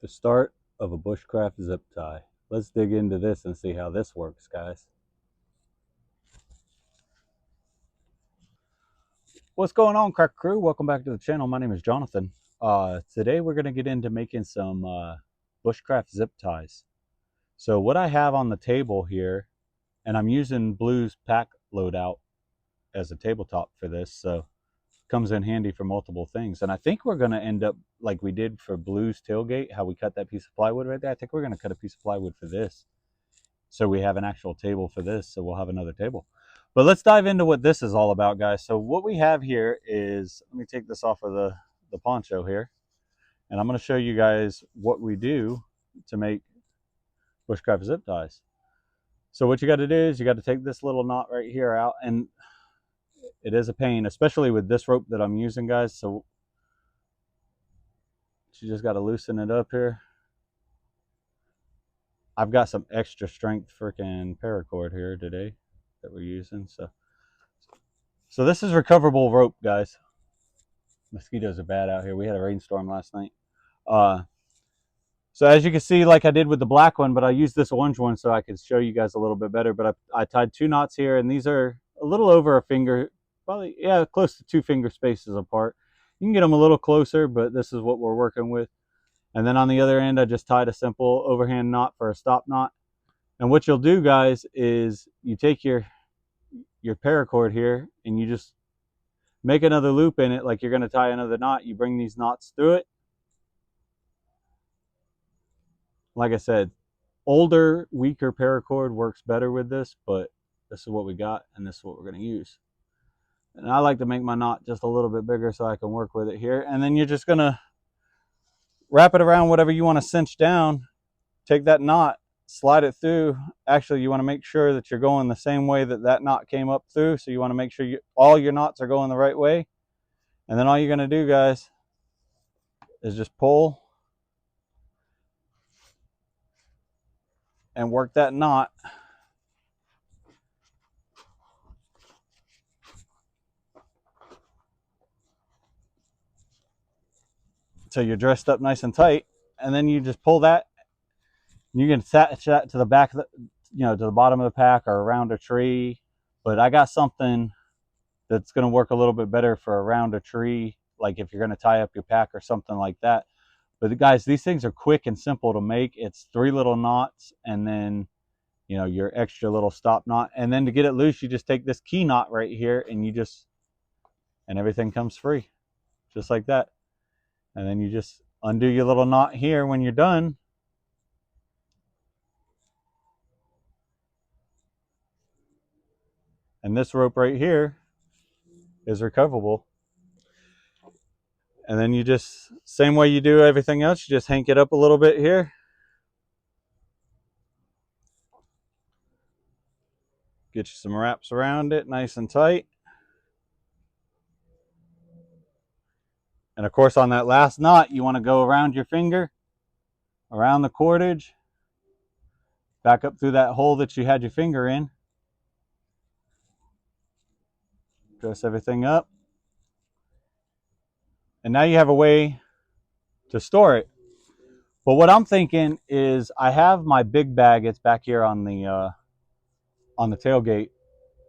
The start of a bushcraft zip tie. Let's dig into this and see how this works, guys. What's going on, Cracker Crew? Welcome back to the channel. My name is Jonathan. Today we're going to get into making some bushcraft zip ties. So what I have on the table here, and I'm using Blue's pack loadout as a tabletop for this, so it comes in handy for multiple things. And I think we're going to end up like we did for Blue's tailgate, how we cut that piece of plywood right there. I think we're going to cut a piece of plywood for this, so we have an actual table for this, so we'll have another table. But let's dive into what this is all about, guys. So what we have here is, let me take this off of the poncho here, and I'm going to show you guys what we do to make bushcraft zip ties. So what you got to do is you got to take this little knot right here out, and it is a pain, especially with this rope that I'm using, guys. So you just got to loosen it up here. I've got some extra strength freaking paracord here today that we're using. So this is recoverable rope, guys. Mosquitoes are bad out here. We had a rainstorm last night. So as you can see, like I did with the black one, but I used this orange one so I could show you guys a little bit better. But I tied 2 knots here, and these are a little over a finger, probably, yeah, close to 2 finger spaces apart. You can get them a little closer, but this is what we're working with. And then on the other end, I just tied a simple overhand knot for a stop knot. And what you'll do, guys, is you take your paracord here and you just make another loop in it like you're going to tie another knot. You bring these knots through it. Like I said, older, weaker paracord works better with this, but this is what we got and this is what we're going to use. And I like to make my knot just a little bit bigger so I can work with it here. And then you're just going to wrap it around whatever you want to cinch down. Take that knot, slide it through. Actually, you want to make sure that you're going the same way that that knot came up through. So you want to make sure all your knots are going the right way. And then all you're going to do, guys, is just pull and work that knot so you're dressed up nice and tight. And then you just pull that. You can attach that to the back of the, to the bottom of the pack or around a tree. But I got something that's going to work a little bit better for around a tree, like if you're going to tie up your pack or something like that. But guys, these things are quick and simple to make. It's 3 little knots and then your extra little stop knot. And then to get it loose, you just take this key knot right here and and everything comes free, just like that. And then you just undo your little knot here when you're done. And this rope right here is recoverable. And then you just, same way you do everything else, you just hank it up a little bit here. Get you some wraps around it, nice and tight. And of course, on that last knot, you want to go around your finger, around the cordage, back up through that hole that you had your finger in. Dress everything up. And now you have a way to store it. But what I'm thinking is I have my big bag. It's back here on the tailgate.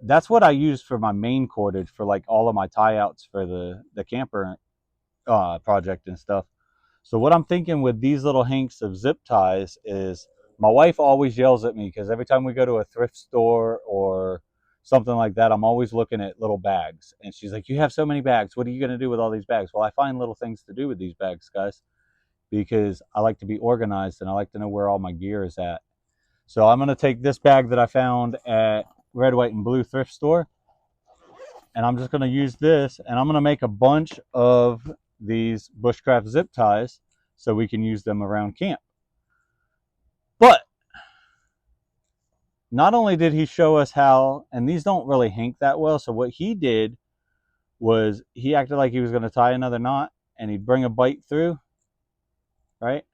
That's what I use for my main cordage for like all of my tie outs for the camper project and stuff. So what I'm thinking with these little hanks of zip ties is, my wife always yells at me because every time we go to a thrift store or something like that, I'm always looking at little bags. And she's like, you have so many bags. What are you going to do with all these bags? Well, I find little things to do with these bags, guys, because I like to be organized and I like to know where all my gear is at. So I'm going to take this bag that I found at Red, White, and Blue thrift store, and I'm just going to use this, and I'm going to make a bunch of these bushcraft zip ties so we can use them around camp. But not only did he show us how, and these don't really hank that well, so what he did was he acted like he was going to tie another knot, and he'd bring a bite through, right?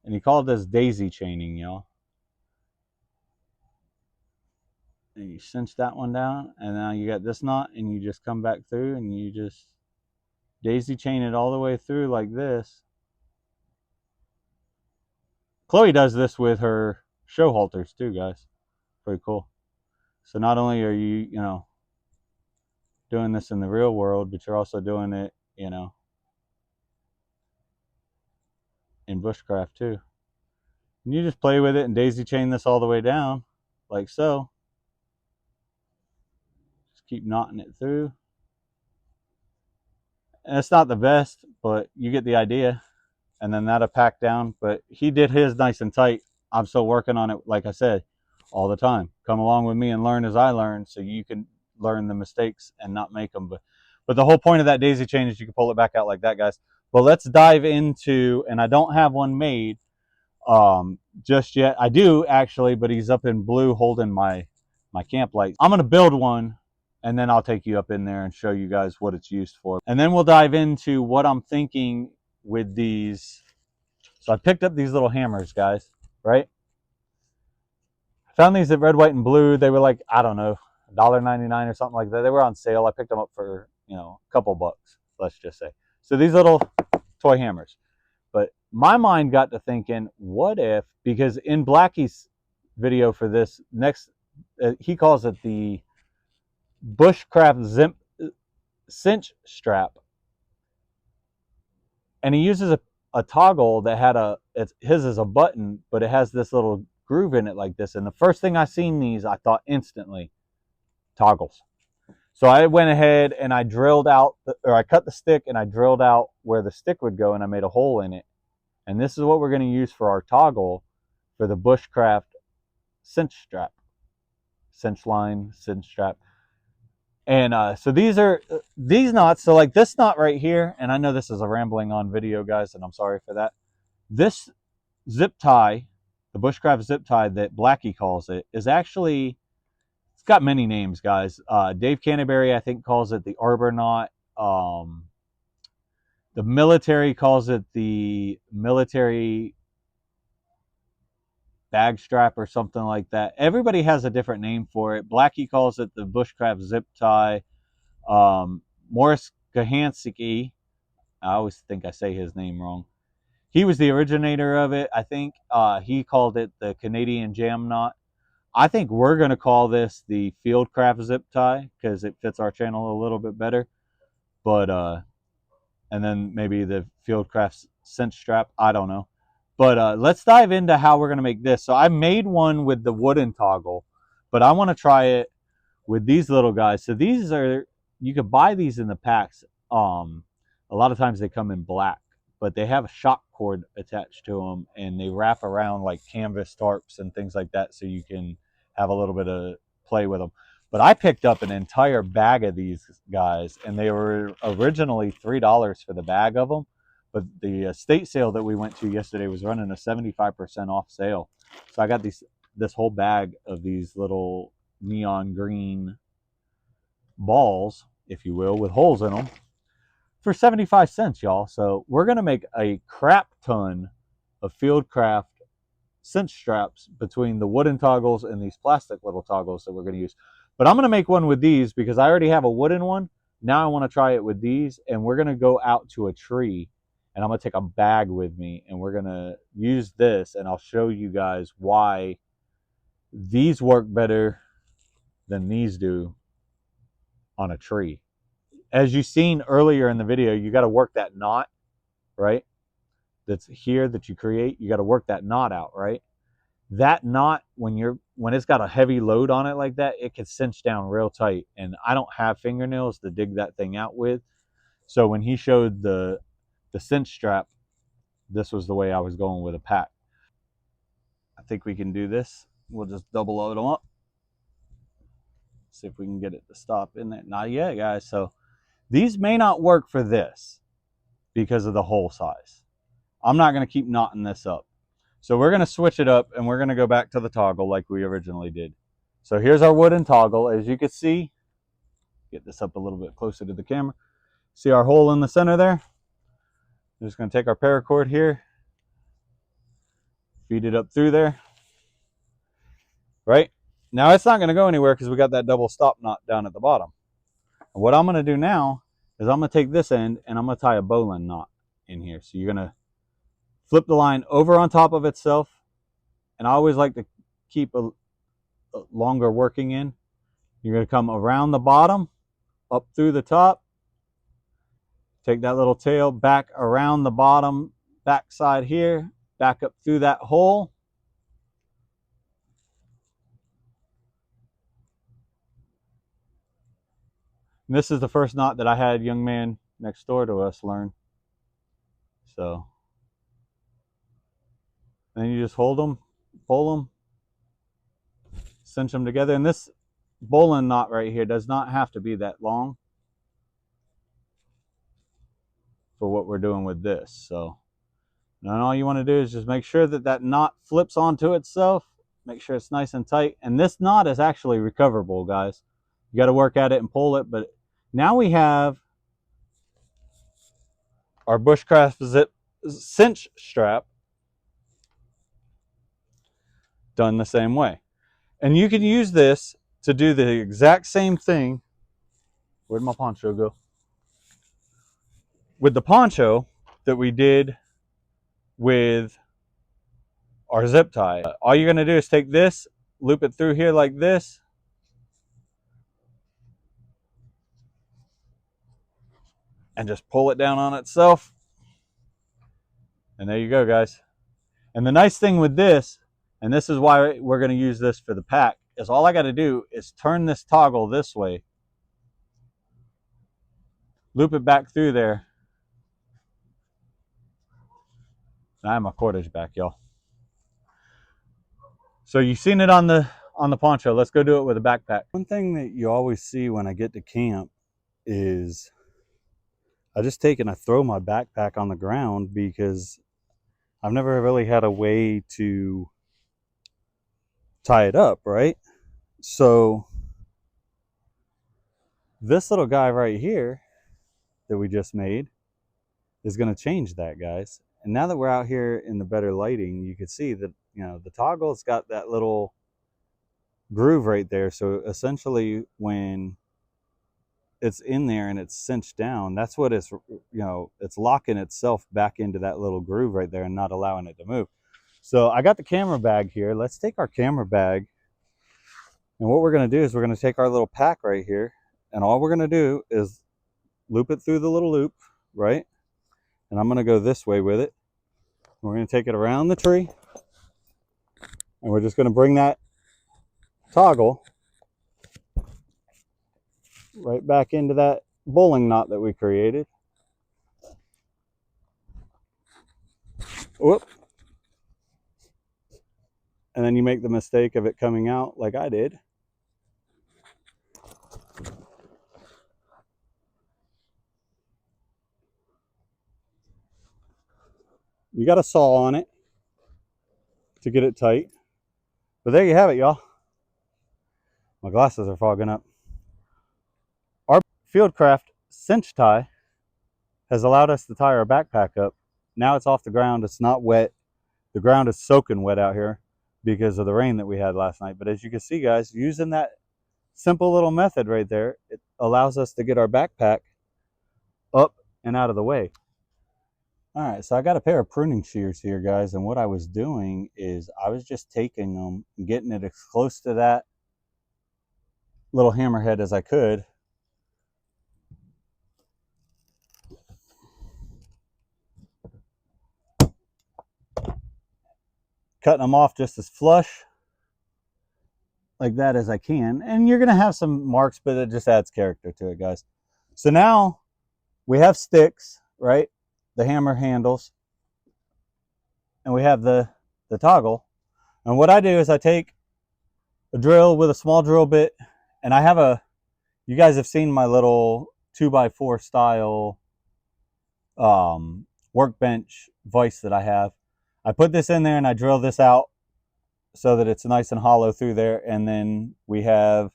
And he called this daisy chaining, y'all. And you cinch that one down, and now you got this knot, and you just come back through and you just daisy chain it all the way through like this. Chloe does this with her show halters too, guys. Pretty cool. So not only are you, you know, doing this in the real world, but you're also doing it, you know, in bushcraft too. And you just play with it and daisy chain this all the way down, like so. Just keep knotting it through. And it's not the best, but you get the idea. And then that'll pack down. But he did his nice and tight. I'm still working on it, like I said, all the time. Come along with me and learn as I learn, so you can learn the mistakes and not make them. But the whole point of that daisy chain is you can pull it back out like that, guys. But let's dive into, and I don't have one made just yet. I do actually, but he's up in blue holding my camp light. I'm gonna build one, and then I'll take you up in there and show you guys what it's used for. And then we'll dive into what I'm thinking with these. So I picked up these little hammers, guys, right? I found these at Red, White, and Blue. They were like, I don't know, $1.99 or something like that. They were on sale. I picked them up for, you know, a couple bucks, let's just say. So these little toy hammers. But my mind got to thinking, what if, because in Blackie's video for this next, he calls it the Bushcraft Zip Cinch Strap. And he uses a toggle that had his is a button, but it has this little groove in it like this. And the first thing I seen these, I thought instantly, toggles. So I went ahead and I drilled out, or I cut the stick and I drilled out where the stick would go, and I made a hole in it. And this is what we're going to use for our toggle for the Bushcraft Cinch Strap. Cinch line, cinch strap. And so these are these knots. So like this knot right here, and I know this is a rambling on video, guys, and I'm sorry for that. This zip tie, the Bushcraft zip tie that Blackie calls it, is actually, it's got many names, guys. Dave Canterbury, I think, calls it the arbor knot. The military calls it the military bag strap or something like that. Everybody has a different name for it. Blackie calls it the Bushcraft zip tie. Morris Kahansky, I always think I say his name wrong. He was the originator of it, I think. He called it the Canadian jam knot. I think we're going to call this the Field Craft Zip Tie because it fits our channel a little bit better. But, and then maybe the Field Craft Cinch Strap. I don't know. But let's dive into how we're going to make this. So I made one with the wooden toggle, but I want to try it with these little guys. So these are, you could buy these in the packs. A lot of times they come in black, but they have a shock cord attached to them, and they wrap around like canvas tarps and things like that, so you can have a little bit of play with them. But I picked up an entire bag of these guys, and they were originally $3 for the bag of them. But the estate sale that we went to yesterday was running a 75% off sale. So I got this whole bag of these little neon green balls, if you will, with holes in them for 75 cents, y'all. So we're going to make a crap ton of Fieldcraft cinch straps between the wooden toggles and these plastic little toggles that we're going to use. But I'm going to make one with these because I already have a wooden one. Now I want to try it with these, and we're going to go out to a tree, and I'm going to take a bag with me, and we're going to use this, and I'll show you guys why these work better than these do on a tree. As you've seen earlier in the video, you got to work that knot, right? That's here that you create. You got to work that knot out, right? That knot, when it's got a heavy load on it like that, it can cinch down real tight. And I don't have fingernails to dig that thing out with. So when he showed the cinch strap, this was the way I was going with a pack. I think we can do this. We'll just double load them up. See if we can get it to stop in there. Not yet, guys. So these may not work for this because of the hole size. I'm not going to keep knotting this up. So we're going to switch it up, and we're going to go back to the toggle like we originally did. So here's our wooden toggle. As you can see, get this up a little bit closer to the camera. See our hole in the center there? We're just going to take our paracord here, feed it up through there. Right? Now it's not going to go anywhere because we got that double stop knot down at the bottom. And what I'm going to do now is I'm going to take this end and I'm going to tie a bowline knot in here. So you're going to flip the line over on top of itself, and I always like to keep a longer working in. You're going to come around the bottom, up through the top, take that little tail back around the bottom back side here, back up through that hole. And this is the first knot that I had a young man next door to us learn. So then you just hold them, pull them, cinch them together. And this bowline knot right here does not have to be that long for what we're doing with this. So now all you want to do is just make sure that that knot flips onto itself. Make sure it's nice and tight. And this knot is actually recoverable, guys. You got to work at it and pull it. But now we have our Bushcraft Zip Cinch Strap done the same way. And you can use this to do the exact same thing. Where'd my poncho go? With the poncho that we did with our zip tie. All you're going to do is take this, loop it through here like this, and just pull it down on itself. And there you go, guys. And the nice thing with this, and this is why we're going to use this for the pack, is all I got to do is turn this toggle this way, loop it back through there. I have my cordage back, y'all. So you've seen it on the poncho. Let's go do it with a backpack. One thing that you always see when I get to camp is I just take and I throw my backpack on the ground because I've never really had a way to tie it up, right? So this little guy right here that we just made is going to change that, guys. And now that we're out here in the better lighting, you can see that, you know, the toggle's got that little groove right there. So essentially when it's in there and it's cinched down, that's what it's, you know, it's locking itself back into that little groove right there and not allowing it to move. So I got the camera bag here. Let's take our camera bag, and what we're going to do is we're going to take our little pack right here, and all we're going to do is loop it through the little loop, right? And I'm going to go this way with it. We're going to take it around the tree, and we're just going to bring that toggle right back into that bowling knot that we created. Whoop. And then you make the mistake of it coming out like I did. You got a saw on it to get it tight. But there you have it, y'all. My glasses are fogging up. Our Fieldcraft Cinch Tie has allowed us to tie our backpack up. Now it's off the ground. It's not wet. The ground is soaking wet out here because of the rain that we had last night. But as you can see, guys, using that simple little method right there, it allows us to get our backpack up and out of the way. All right, so I got a pair of pruning shears here, guys, and what I was doing is I was just taking them and getting it as close to that little hammerhead as I could. Cutting them off just as flush like that as I can. And you're going to have some marks, but it just adds character to it, guys. So now we have sticks, right? The hammer handles. And we have the toggle. And what I do is I take a drill with a small drill bit, and I have a, you guys have seen my little 2x4 style workbench vise that I have. I put this in there and I drill this out so that it's nice and hollow through there, and then we have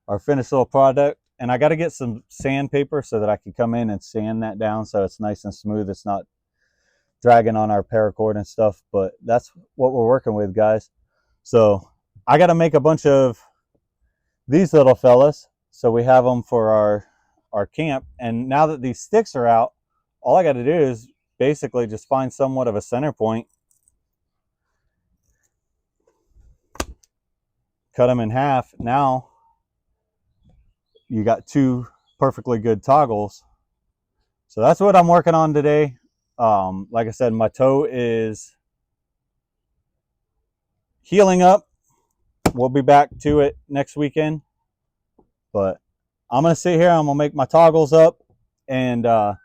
our finished little product. And I got to get some sandpaper so that I can come in and sand that down so it's nice and smooth. It's not dragging on our paracord and stuff, but that's what we're working with, guys. So I got to make a bunch of these little fellas so we have them for our camp. And now that these sticks are out, all I got to do is basically just find somewhat of a center point cut them in half. Now you got two perfectly good toggles. So that's what I'm working on today. Like I said, my toe is healing up. We'll be back to it next weekend. But I'm going to sit here. I'm going to make my toggles up. And I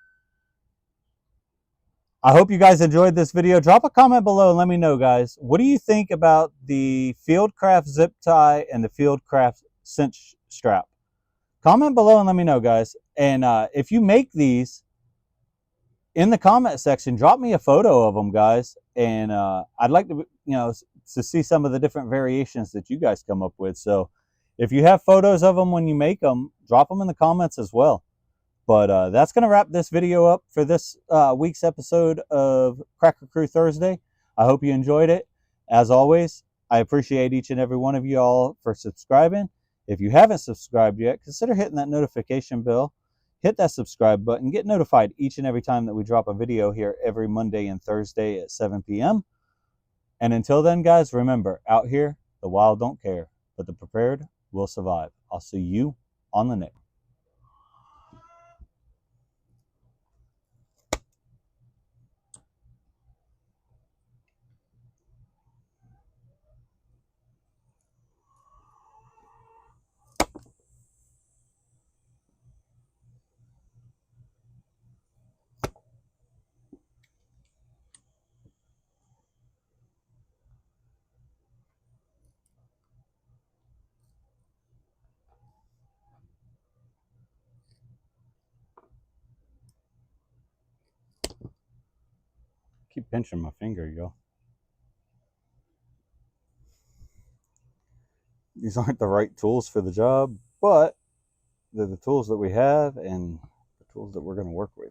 hope you guys enjoyed this video. Drop a comment below and let me know, guys. What do you think about the Field Craft Zip Tie and the Field Craft Cinch Strap? Comment below and let me know, guys. And if you make these, in the comment section, drop me a photo of them, guys. And I'd like to, to see some of the different variations that you guys come up with. So if you have photos of them when you make them, drop them in the comments as well. But that's going to wrap this video up for this week's episode of Cracker Crew Thursday. I hope you enjoyed it. As always, I appreciate each and every one of you all for subscribing. If you haven't subscribed yet, consider hitting that notification bell. Hit that subscribe button. Get notified each and every time that we drop a video here every Monday and Thursday at 7 p.m. And until then, guys, remember, out here, the wild don't care, but the prepared will survive. I'll see you on the next. Keep pinching my finger, yo. These aren't the right tools for the job, but they're the tools that we have and the tools that we're going to work with.